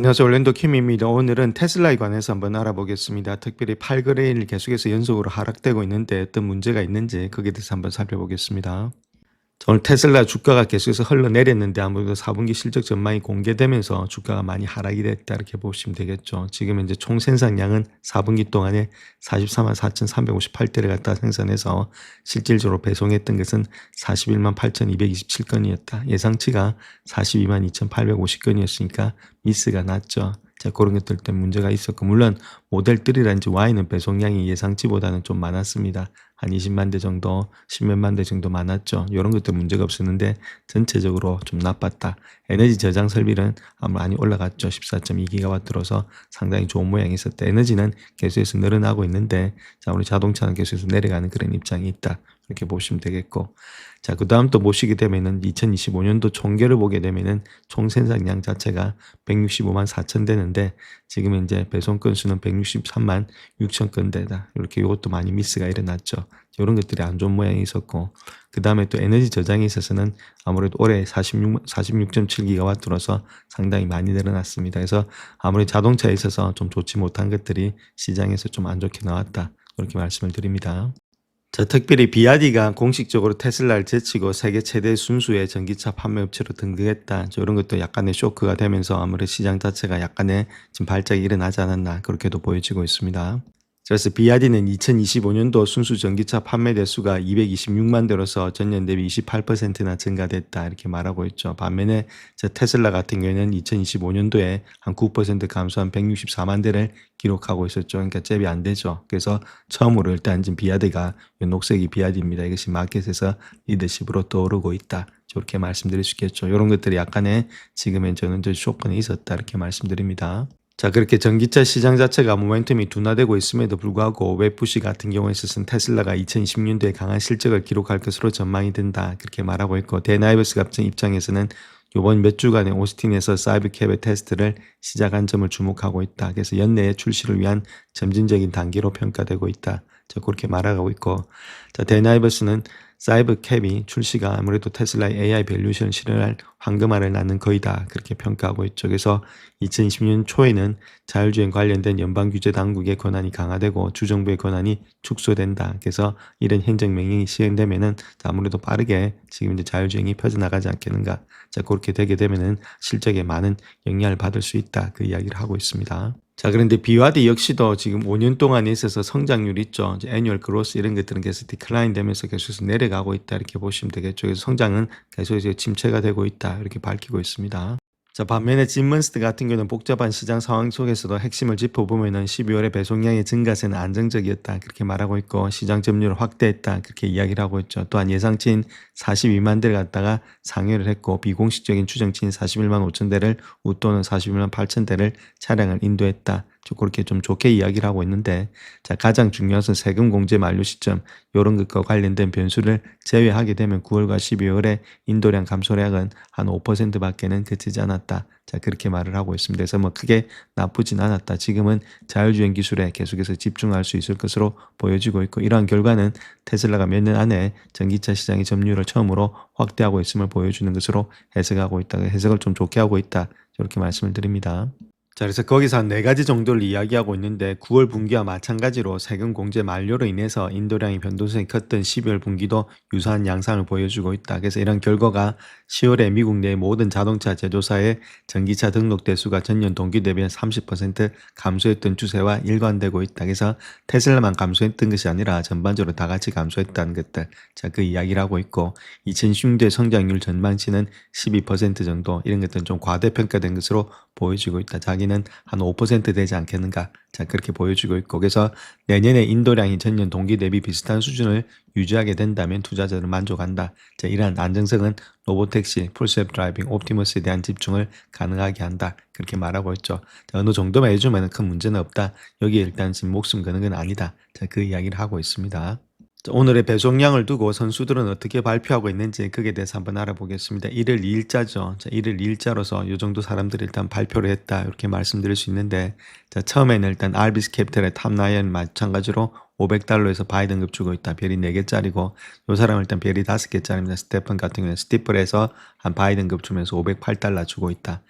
안녕하세요. 올랜도 킴입니다. 오늘은 테슬라에 관해서 한번 알아보겠습니다. 특별히 8거래일 계속해서 연속으로 하락되고 있는데 어떤 문제가 있는지 거기에 대해서 한번 살펴보겠습니다. 오늘 테슬라 주가가 계속해서 흘러내렸는데 아무래도 4분기 실적 전망이 공개되면서 주가가 많이 하락이 됐다 이렇게 보시면 되겠죠. 지금 현재 총 생산량은 4분기 동안에 44만 4,358대를 갖다 생산해서 실질적으로 배송했던 것은 41만 8,227건이었다. 예상치가 42만 2,850건이었으니까 미스가 났죠. 자, 그런 것들 때문에 문제가 있었고, 물론 모델 3라든지 Y는 배송량이 예상치보다는 좀 많았습니다. 한 20만 대 정도, 10몇만 대 정도 많았죠. 이런 것도 문제가 없었는데 전체적으로 좀 나빴다. 에너지 저장 설비는 아무 많이 올라갔죠. 14.2기가와트로서 상당히 좋은 모양이 있었다. 에너지는 계속해서 늘어나고 있는데 우리 자동차는 계속해서 내려가는 그런 입장이 있다. 이렇게 보시면 되겠고, 자, 그 다음 또 보시게 되면은 2025년도 총계를 보게 되면은 총 생산량 자체가 165만 4천 대는데 지금 이제 배송 건수는 163만 6천 건대다. 이렇게 이것도 많이 미스가 일어났죠. 이런 것들이 안 좋은 모양이 있었고, 그 다음에 또 에너지 저장에 있어서는 아무래도 올해 46.7기가와트로서 상당히 많이 늘어났습니다. 그래서 아무래도 자동차에 있어서 좀 좋지 못한 것들이 시장에서 좀 안 좋게 나왔다. 그렇게 말씀을 드립니다. 자, 특별히 비아디가 공식적으로 테슬라를 제치고 세계 최대 순수의 전기차 판매업체로 등극했다. 이런 것도 약간의 쇼크가 되면서 아무래도 시장 자체가 약간의 지금 발작이 일어나지 않았나 그렇게도 보여지고 있습니다. 그래서 비아디는 2025년도 순수 전기차 판매 대수가 226만 대로서 전년 대비 28%나 증가됐다 이렇게 말하고 있죠. 반면에 테슬라 같은 경우에는 2025년도에 한 9% 감소한 164만 대를 기록하고 있었죠. 그러니까 잽이 안 되죠. 그래서 처음으로 일단 지금 비아디가 녹색이 비아디입니다. 이것이 마켓에서 리더십으로 떠오르고 있다. 저렇게 말씀드릴 수 있겠죠. 이런 것들이 약간의 지금의 저는 쇼크는 있었다 이렇게 말씀드립니다. 자, 그렇게 전기차 시장 자체가 모멘텀이 둔화되고 있음에도 불구하고 웹푸시 같은 경우에 있어서는 테슬라가 2020년도에 강한 실적을 기록할 것으로 전망이 된다 그렇게 말하고 있고, 데나이버스 같은 입장에서는 이번 몇 주간의 오스틴에서 사이버캡의 테스트를 시작한 점을 주목하고 있다. 그래서 연내에 출시를 위한 점진적인 단계로 평가되고 있다. 그렇게 말하고 있고, 자, 데나이버스는 사이버캡이 출시가 아무래도 테슬라의 AI 밸류에이션 실현할 황금알을 낳는 거이다 그렇게 평가하고 있죠. 그래서 2020년 초에는 자율주행 관련된 연방규제 당국의 권한이 강화되고 주정부의 권한이 축소된다. 그래서 이런 행정명령이 시행되면은 아무래도 빠르게 지금 이제 자율주행이 펴져나가지 않겠는가. 자, 그렇게 되게 되면은 실적에 많은 영향을 받을 수 있다. 그 이야기를 하고 있습니다. 자, 그런데 비와디 역시도 지금 5년 동안에 있어서 성장률 있죠. 이제 애뉴얼 그로스 이런 것들은 계속 디클라인 되면서 계속해서 내려가고 있다 이렇게 보시면 되겠죠. 그래서 성장은 계속 이제 침체가 되고 있다 이렇게 밝히고 있습니다. 자, 반면에 짐먼스트 같은 경우는 복잡한 시장 상황 속에서도 핵심을 짚어보면은 12월에 배송량의 증가세는 안정적이었다 그렇게 말하고 있고, 시장 점유율을 확대했다 그렇게 이야기를 하고 있죠. 또한 예상치인 42만 대를 갖다가 상회를 했고, 비공식적인 추정치인 41만 5천 대를 웃도는 41만 8천 대를 차량을 인도했다. 그렇게 좀 좋게 이야기를 하고 있는데, 자, 가장 중요한 것은 세금 공제 만료 시점 이런 것과 관련된 변수를 제외하게 되면 9월과 12월에 인도량 감소량은 한 5%밖에는 그치지 않았다. 자, 그렇게 말을 하고 있습니다. 그래서 뭐 크게 나쁘진 않았다. 지금은 자율주행 기술에 계속해서 집중할 수 있을 것으로 보여지고 있고, 이러한 결과는 테슬라가 몇 년 안에 전기차 시장의 점유율을 처음으로 확대하고 있음을 보여주는 것으로 해석하고 있다. 해석을 좀 좋게 하고 있다. 이렇게 말씀을 드립니다. 자, 그래서 거기서 한 4가지 정도를 이야기하고 있는데, 9월 분기와 마찬가지로 세금 공제 만료로 인해서 인도량이 변동성이 컸던 12월 분기도 유사한 양상을 보여주고 있다. 그래서 이런 결과가 10월에 미국 내 모든 자동차 제조사의 전기차 등록 대수가 전년 동기 대비 30% 감소했던 추세와 일관되고 있다. 그래서 테슬라만 감소했던 것이 아니라 전반적으로 다 같이 감소했다는 것들. 자, 그 이야기를 하고 있고, 2016년도의 성장률 전망치는 12% 정도, 이런 것들은 좀 과대평가된 것으로 보여지고 있다. 자기는 한 5% 되지 않겠는가. 자, 그렇게 보여주고 있고, 그래서 내년에 인도량이 전년 동기 대비 비슷한 수준을 유지하게 된다면 투자자들은 만족한다. 자, 이러한 안정성은 로보택시, 풀셀프 드라이빙, 옵티머스에 대한 집중을 가능하게 한다. 그렇게 말하고 있죠. 자, 어느 정도만 해주면 큰 문제는 없다. 여기에 일단 지금 목숨 거는 건 아니다. 자, 그 이야기를 하고 있습니다. 자, 오늘의 배송량을 두고 선수들은 어떻게 발표하고 있는지 거기에 대해서 한번 알아보겠습니다. 1월 2일자죠. 자, 1월 2일자로서 이 정도 사람들이 일단 발표를 했다 이렇게 말씀드릴 수 있는데, 자, 처음에는 일단 알비스 캐피탈의 탑라이언 마찬가지로 $500에서 바이든급 주고 있다. 별이 4개짜리고 요 사람은 일단 별이 5개짜리입니다. 스테픈 같은 경우는 스티플에서 한 바이든급 주면서 $508 주고 있다.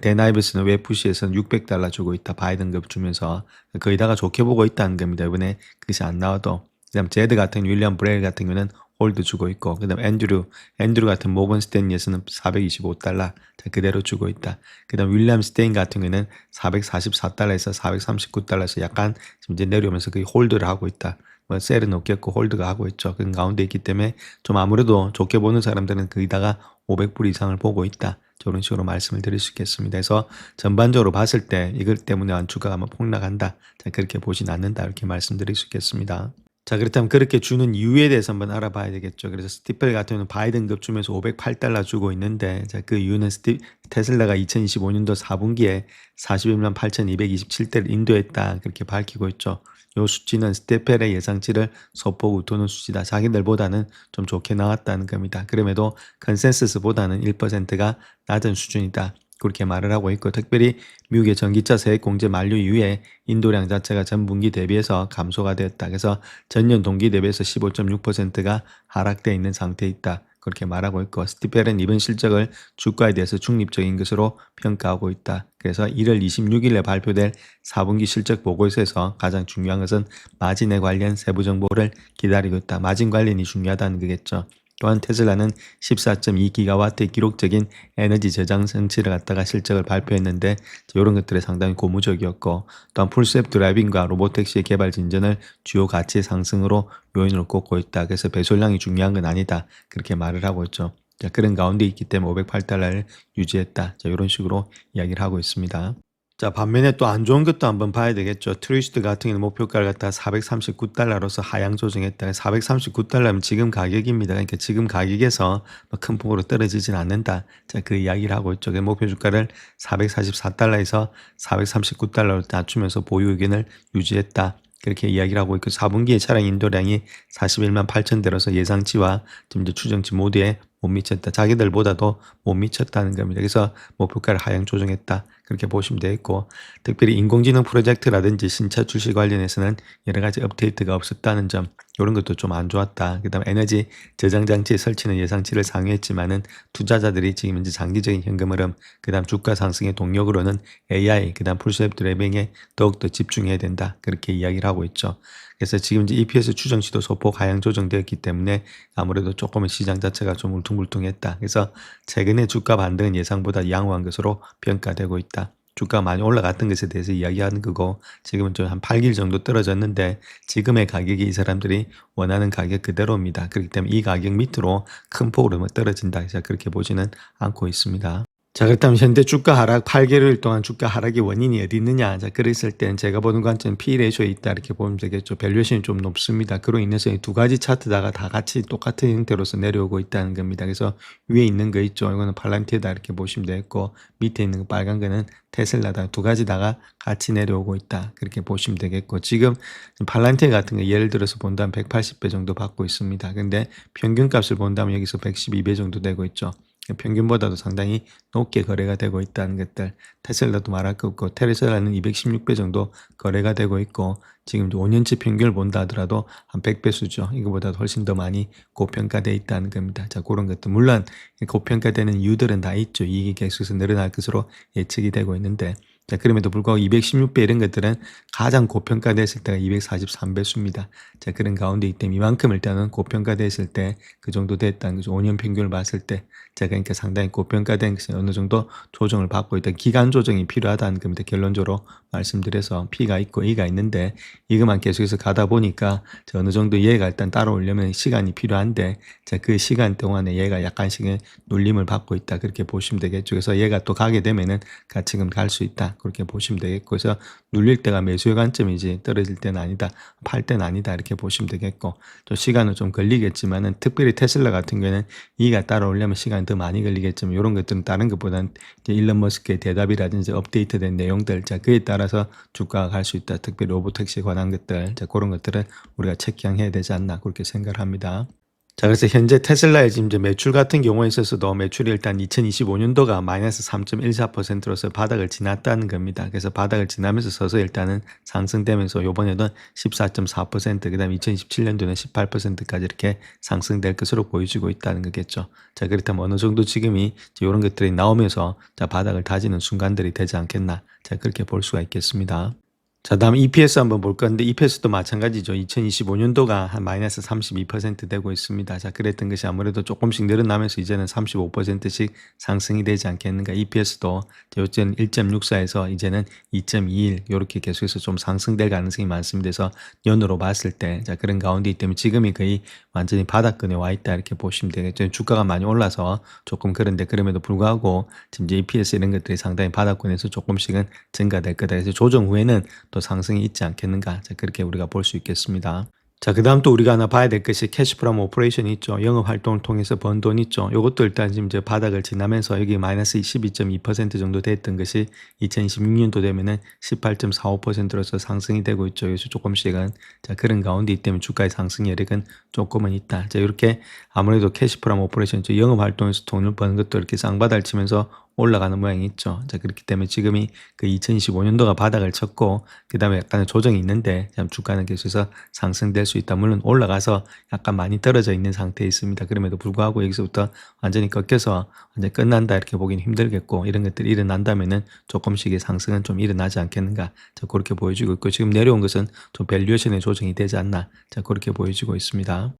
데나이브스는 웨푸시에서는 $600 주고 있다. 바이든급 주면서 거의다가 좋게 보고 있다는 겁니다. 이번에 그것이 안 나와도. 그다음 제드 같은 윌리엄 브레일 같은 경우는 홀드 주고 있고 그다음 앤드류 같은 모건 스탠리에서는 $425 자, 그대로 주고 있다. 그다음 윌리엄 스테인 같은 경우는 $444에서 $439에서 약간 지금 이제 내려오면서 거의 홀드를 하고 있다. 뭐 셀은 없겠고 홀드가 하고 있죠. 그 가운데 있기 때문에 좀 아무래도 좋게 보는 사람들은 거기다가 500불 이상을 보고 있다. 저런 식으로 말씀을 드릴 수 있겠습니다. 그래서 전반적으로 봤을 때 이것 때문에 주가가 뭐 폭락한다. 자, 그렇게 보진 않는다. 이렇게 말씀드릴 수 있겠습니다. 자, 그렇다면 그렇게 주는 이유에 대해서 한번 알아봐야 되겠죠. 그래서 스티플 같은 경우는 바이든급 주면서 $508 주고 있는데, 자, 그 이유는 테슬라가 2025년도 4분기에 41만 8,227대를 인도했다. 그렇게 밝히고 있죠. 요 수치는 스테펠의 예상치를 소폭 웃도는 수치다. 자기들보다는 좀 좋게 나왔다는 겁니다. 그럼에도 컨센서스보다는 1%가 낮은 수준이다. 그렇게 말을 하고 있고 특별히 미국의 전기차 세액 공제 만료 이후에 인도량 자체가 전분기 대비해서 감소가 되었다. 그래서 전년 동기 대비해서 15.6%가 하락되어 있는 상태에 있다. 그렇게 말하고 있고 스티펠은 이번 실적을 주가에 대해서 중립적인 것으로 평가하고 있다. 그래서 1월 26일에 발표될 4분기 실적 보고서에서 가장 중요한 것은 마진에 관련 세부 정보를 기다리고 있다. 마진 관련이 중요하다는 거겠죠. 또한 테슬라는 14.2기가와트의 기록적인 에너지 저장 장치를 갖다가 실적을 발표했는데 이런 것들이 상당히 고무적이었고 또한 풀셀프 드라이빙과 로보택시의 개발 진전을 주요 가치 상승으로 요인으로 꼽고 있다. 그래서 배송량이 중요한 건 아니다. 그렇게 말을 하고 있죠. 자, 그런 가운데 있기 때문에 $508를 유지했다. 자, 이런 식으로 이야기를 하고 있습니다. 자, 반면에 또 안 좋은 것도 한번 봐야 되겠죠. 트위스트 같은 경우는 목표가를 갖다 $439로서 하향 조정했다. $439면 지금 가격입니다. 그러니까 지금 가격에서 큰 폭으로 떨어지진 않는다. 자, 그 이야기를 하고 있죠. 목표 주가를 $444에서 $439로 낮추면서 보유 의견을 유지했다. 그렇게 이야기를 하고 있고 4분기에 차량 인도량이 41만 8천 대로서 예상치와 지금 이제 추정치 모두에 못 미쳤다. 자기들보다도 못 미쳤다는 겁니다. 그래서 목표가를 하향 조정했다. 그렇게 보시면 되겠고 특별히 인공지능 프로젝트라든지 신차 출시 관련해서는 여러 가지 업데이트가 없었다는 점 이런 것도 좀 안 좋았다. 그다음 에너지 저장 장치 설치는 예상치를 상회했지만은 투자자들이 지금 이제 장기적인 현금 흐름 그다음 주가 상승의 동력으로는 AI 그다음 풀스랩 드라이빙에 더욱더 집중해야 된다. 그렇게 이야기를 하고 있죠. 그래서 지금 이제 EPS 추정치도 소폭 하향 조정되었기 때문에 아무래도 조금은 시장 자체가 좀 울퉁불퉁했다. 그래서 최근에 주가 반등은 예상보다 양호한 것으로 평가되고 있다. 주가 많이 올라갔던 것에 대해서 이야기하는 거고 지금은 좀 한 8일 정도 떨어졌는데 지금의 가격이 이 사람들이 원하는 가격 그대로입니다. 그렇기 때문에 이 가격 밑으로 큰 폭으로 떨어진다. 그래서 그렇게 보지는 않고 있습니다. 자, 그렇다면 현재 주가 하락 8개월 동안 주가 하락의 원인이 어디 있느냐? 자, 그랬을 때는 제가 보는 관점은 P 레이쇼에 있다 이렇게 보면 되겠죠. 밸류에이션이 좀 높습니다. 그로 인해서 이 두 가지 차트다가 다 같이 똑같은 형태로서 내려오고 있다는 겁니다. 그래서 위에 있는 거 있죠. 이거는 팔란티에다 이렇게 보시면 되겠고 밑에 있는 거 빨간 거는 테슬라다. 두 가지 다가 같이 내려오고 있다. 그렇게 보시면 되겠고 지금 팔란티에 같은 거 예를 들어서 본다면 180배 정도 받고 있습니다. 근데 평균값을 본다면 여기서 112배 정도 되고 있죠. 평균보다도 상당히 높게 거래가 되고 있다는 것들 테슬라도 말할 거 없고 테슬라는 216배 정도 거래가 되고 있고 지금 5년치 평균을 본다 하더라도 한 100배수죠. 이거보다도 훨씬 더 많이 고평가되어 있다는 겁니다. 자, 그런 것도 물론 고평가되는 이유들은 다 있죠. 이익이 계속해서 늘어날 것으로 예측이 되고 있는데 자, 그럼에도 불구하고 216배 이런 것들은 가장 고평가됐을 때가 243배수입니다. 자, 그런 가운데 있기 때문에 이만큼 일단은 고평가됐을 때 그 정도 됐다는 거죠. 5년 평균을 봤을 때. 자, 그러니까 상당히 고평가된 것이 어느 정도 조정을 받고 있다. 기간 조정이 필요하다는 겁니다. 결론적으로 말씀드려서 P가 있고 E가 있는데 이것만 계속해서 가다 보니까 어느 정도 얘가 일단 따라오려면 시간이 필요한데 자, 그 시간 동안에 얘가 약간씩의 눌림을 받고 있다. 그렇게 보시면 되겠죠. 그래서 얘가 또 가게 되면은 가치금 갈 수 있다. 그렇게 보시면 되겠고 그래서 눌릴 때가 매수의 관점이지 떨어질 때는 아니다. 팔 때는 아니다. 이렇게 보시면 되겠고 또 시간은 좀 걸리겠지만은 특별히 테슬라 같은 경우에는 E가 따라오려면 시간이 더 많이 걸리겠지만 이런 것들은 다른 것보다는 일론 머스크의 대답이라든지 업데이트된 내용들 자 그에 따라서 주가가 갈 수 있다. 특별히 로보택시에 관한 것들 자 그런 것들은 우리가 체크해야 되지 않나 그렇게 생각을 합니다. 자, 그래서 현재 테슬라의 지금 이제 매출 같은 경우에 있어서도 매출이 일단 2025년도가 마이너스 3.14%로서 바닥을 지났다는 겁니다. 그래서 바닥을 지나면서 서서 일단은 상승되면서 요번에도 14.4%, 그 다음에 2027년도는 18%까지 이렇게 상승될 것으로 보여지고 있다는 거겠죠. 자, 그렇다면 어느 정도 지금이 이런 것들이 나오면서 자, 바닥을 다지는 순간들이 되지 않겠나. 자, 그렇게 볼 수가 있겠습니다. 자, 다음 EPS 한번 볼 건데 EPS도 마찬가지죠. 2025년도가 한 마이너스 32% 되고 있습니다. 자, 그랬던 것이 아무래도 조금씩 늘어나면서 이제는 35%씩 상승이 되지 않겠는가. EPS도 요즘 1.64에서 이제는 2.21 이렇게 계속해서 좀 상승될 가능성이 많습니다. 그래서 연으로 봤을 때 자, 그런 가운데이기 때문에 지금이 거의 완전히 바닥권에 와 있다 이렇게 보시면 되겠죠. 주가가 많이 올라서 조금 그런데 그럼에도 불구하고 지금 이제 EPS 이런 것들이 상당히 바닥권에서 조금씩은 증가될 거다. 그래서 조정 후에는 또 상승이 있지 않겠는가. 자, 그렇게 우리가 볼 수 있겠습니다. 자, 그 다음 또 우리가 하나 봐야 될 것이 캐시 프롬 오퍼레이션이 있죠. 영업 활동을 통해서 번 돈 있죠. 요것도 일단 지금 이제 바닥을 지나면서 여기 마이너스 12.2% 정도 됐던 것이 2026년도 되면은 18.45%로서 상승이 되고 있죠. 여기서 조금씩은. 자, 그런 가운데 있기 때문에 주가의 상승 여력은 조금은 있다. 자, 이렇게 아무래도 캐시 프롬 오퍼레이션, 영업 활동에서 돈을 버는 것도 이렇게 쌍바닥을 치면서 올라가는 모양이 있죠. 자, 그렇기 때문에 지금이 그 2025년도가 바닥을 쳤고, 그 다음에 약간의 조정이 있는데, 주가는 계속해서 상승될 수 있다. 물론 올라가서 약간 많이 떨어져 있는 상태에 있습니다. 그럼에도 불구하고 여기서부터 완전히 꺾여서 완전히 끝난다 이렇게 보기는 힘들겠고, 이런 것들이 일어난다면은 조금씩의 상승은 좀 일어나지 않겠는가. 자, 그렇게 보여지고 있고, 지금 내려온 것은 좀 밸류에이션의 조정이 되지 않나. 자, 그렇게 보여지고 있습니다.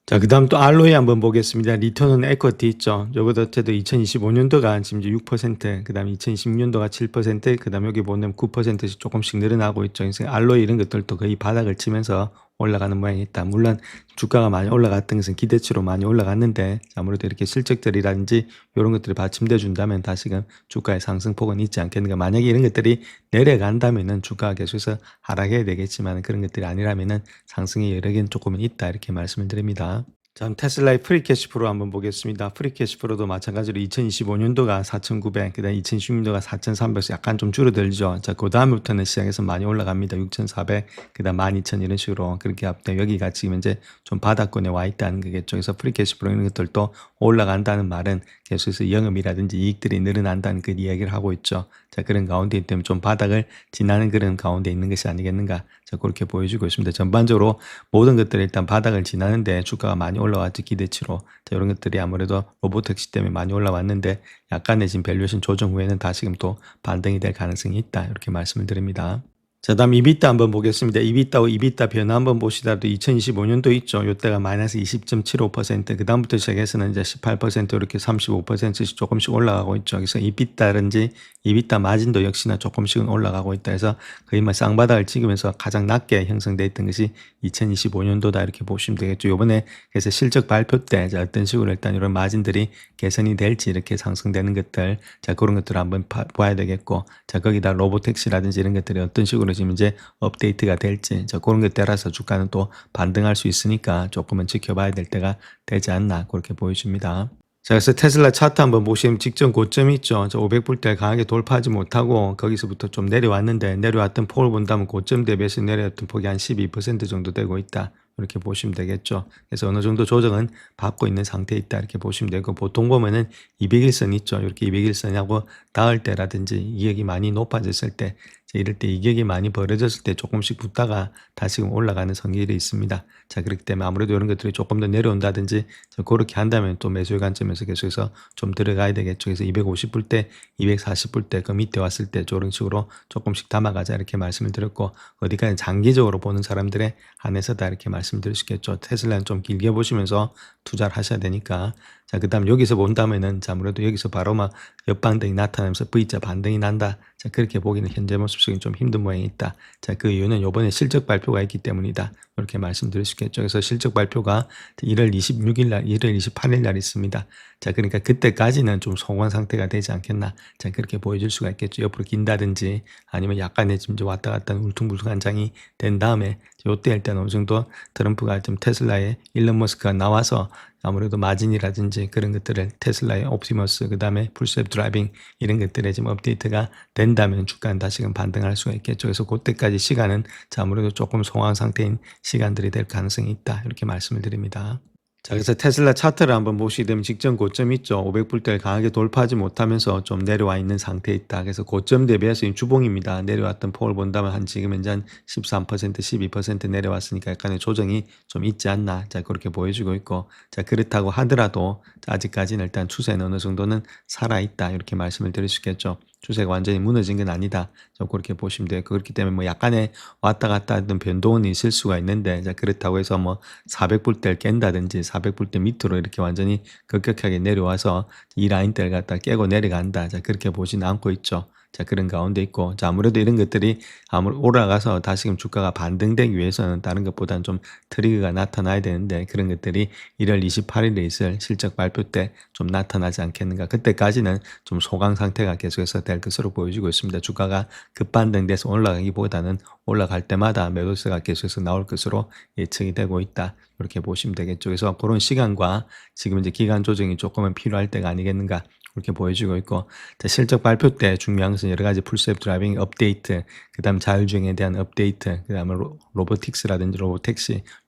자, 그 다음 또 알로이 한번 보겠습니다. 리턴 온 에쿼티 있죠. 요것도 어쨌든 2025년도가 지금 이제 6%, 그 다음에 2026년도가 7%, 그 다음에 여기 보면 9%씩 조금씩 늘어나고 있죠. 그래서 알로이 이런 것들도 거의 바닥을 치면서 올라가는 모양이 있다. 물론 주가가 많이 올라갔던 것은 기대치로 많이 올라갔는데 아무래도 이렇게 실적들이라든지 이런 것들이 받침돼 준다면 다시금 주가의 상승폭은 있지 않겠는가. 만약에 이런 것들이 내려간다면은 주가가 계속해서 하락해야 되겠지만 그런 것들이 아니라면은 상승의 여력은 조금은 있다 이렇게 말씀을 드립니다. 자, 테슬라의 프리캐시프로 한번 보겠습니다. 프리캐시프로도 마찬가지로 2025년도가 4,900, 그다음 2016년도가 4,300, 약간 좀 줄어들죠. 자, 그 다음부터는 시장에서 많이 올라갑니다. 6,400, 그다음 12,000 이런 식으로 그렇게 앞에 여기가 지금 이제 좀 바닥권에 와 있다는 거겠죠. 그래서 프리캐시프로 이런 것들도 올라간다는 말은 계속해서 영업이라든지 이익들이 늘어난다는 그 이야기를 하고 있죠. 자, 그런 가운데 때문에 좀 바닥을 지나는 그런 가운데 있는 것이 아니겠는가. 자, 그렇게 보여주고 있습니다. 전반적으로 모든 것들이 일단 바닥을 지나는데 주가가 많이 올라왔죠. 기대치로. 자, 이런 것들이 아무래도 로보택시 때문에 많이 올라왔는데 약간의 지금 밸류에이션 조정 후에는 다시금 또 반등이 될 가능성이 있다. 이렇게 말씀을 드립니다. 자, 다음 이비타 한번 보겠습니다. 이비타와 이비타 변화 한번 보시더라도 2025년도 있죠. 요때가 마이너스 20.75%, 그 다음부터 시작해서는 이제 18% 이렇게 35%씩 조금씩 올라가고 있죠. 그래서 이비타든지 이비타 마진도 역시나 조금씩은 올라가고 있다 해서 거의 뭐 쌍바닥을 찍으면서 가장 낮게 형성되어 있던 것이 2025년도다 이렇게 보시면 되겠죠. 요번에 그래서 실적 발표 때 자, 어떤 식으로 일단 이런 마진들이 개선이 될지 이렇게 상승되는 것들, 자, 그런 것들을 한번 봐야 되겠고, 자, 거기다 로보택시라든지 이런 것들이 어떤 식으로 지금 이제 업데이트가 될지, 자, 그런 것 따라서 주가는 또 반등할 수 있으니까 조금은 지켜봐야 될 때가 되지 않나 그렇게 보여집니다. 자, 그래서 테슬라 차트 한번 보시면 직전 고점이 있죠. 500불대 강하게 돌파하지 못하고 거기서부터 좀 내려왔는데 내려왔던 폭을 본다면 고점 대비해서 내려왔던 폭이 한 12% 정도 되고 있다. 이렇게 보시면 되겠죠. 그래서 어느 정도 조정은 받고 있는 상태에 있다. 이렇게 보시면 되고 보통 보면은 200일선 있죠. 이렇게 200일선하고 닿을 때라든지 이격이 많이 높아졌을 때 이럴 때 이격이 많이 벌어졌을 때 조금씩 붙다가 다시금 올라가는 성질이 있습니다. 자, 그렇기 때문에 아무래도 이런 것들이 조금 더 내려온다든지 그렇게 한다면 또 매수의 관점에서 계속해서 좀 들어가야 되겠죠. 그래서 250불 때, 240불 때 그 밑에 왔을 때 저런 식으로 조금씩 담아가자 이렇게 말씀을 드렸고 어디까지 장기적으로 보는 사람들의 한해서다 이렇게 말씀드릴 수 있겠죠. 테슬라는 좀 길게 보시면서 투자를 하셔야 되니까. 자, 그 다음 여기서 본다면은 아무래도 여기서 바로 막 역반등이 나타나면서 V자 반등이 난다. 자, 그렇게 보기는 현재 모습 속에 좀 힘든 모양이 있다. 자, 그 이유는 요번에 실적 발표가 있기 때문이다. 이렇게 말씀드릴 수 있겠죠. 그래서 실적 발표가 1월 26일 날, 1월 28일 날 있습니다. 자, 그러니까 그때까지는 좀 소관 상태가 되지 않겠나. 자, 그렇게 보여줄 수가 있겠죠. 옆으로 긴다든지 아니면 약간의 지금 왔다 갔다 울퉁불퉁한 장이 된 다음에 요때 일단 어느 정도 트럼프가 좀 테슬라의 일론 머스크가 나와서 아무래도 마진이라든지 그런 것들을 테슬라의 옵티머스 그다음에 풀셀프 드라이빙 이런 것들에 지금 업데이트가 된다면 주가는 다시금 반등할 수가 있겠죠. 그래서 그때까지 시간은 아무래도 조금 소강 상태인 시간들이 될 가능성이 있다. 이렇게 말씀을 드립니다. 자, 그래서 테슬라 차트를 한번 보시게 되면 직전 고점 있죠. 500불대를 강하게 돌파하지 못하면서 좀 내려와 있는 상태에 있다. 그래서 고점 대비해서 이 주봉입니다. 내려왔던 폭을 본다면 한 지금 현재 한 13%, 12% 내려왔으니까 약간의 조정이 좀 있지 않나. 자, 그렇게 보여주고 있고. 자, 그렇다고 하더라도 아직까지는 일단 추세는 어느 정도는 살아있다. 이렇게 말씀을 드릴 수 있겠죠. 추세가 완전히 무너진 건 아니다. 좀 그렇게 보시면 돼요. 그렇기 때문에 뭐 약간의 왔다 갔다 하던 변동은 있을 수가 있는데, 자, 그렇다고 해서 뭐 400불대를 깬다든지 400불대 밑으로 이렇게 완전히 급격하게 내려와서 이 라인대를 갖다 깨고 내려간다. 자, 그렇게 보지는 않고 있죠. 자, 그런 가운데 있고. 자, 아무래도 이런 것들이 올라가서 다시금 주가가 반등되기 위해서는 다른 것보다는 좀 트리거가 나타나야 되는데 그런 것들이 1월 28일에 있을 실적 발표 때 좀 나타나지 않겠는가. 그때까지는 좀 소강 상태가 계속해서 될 것으로 보여지고 있습니다. 주가가 급반등돼서 올라가기보다는 올라갈 때마다 매도세가 계속해서 나올 것으로 예측이 되고 있다. 이렇게 보시면 되겠죠. 그래서 그런 시간과 지금 이제 기간 조정이 조금은 필요할 때가 아니겠는가. 그렇게 보여지고 있고, 자, 실적 발표 때 중요한 것은 여러 가지 풀셀프 드라이빙 업데이트, 그 다음 자율주행에 대한 업데이트, 그 다음에 로보틱스라든지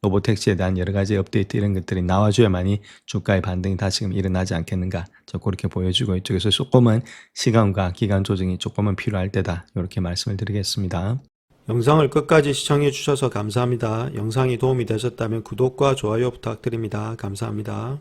로보택시에 대한 여러 가지 업데이트 이런 것들이 나와줘야만이 주가의 반등이 다시금 일어나지 않겠는가. 저 그렇게 보여지고 있죠. 그래서 조금은 시간과 기간 조정이 조금은 필요할 때다. 이렇게 말씀을 드리겠습니다. 영상을 끝까지 시청해 주셔서 감사합니다. 영상이 도움이 되셨다면 구독과 좋아요 부탁드립니다. 감사합니다.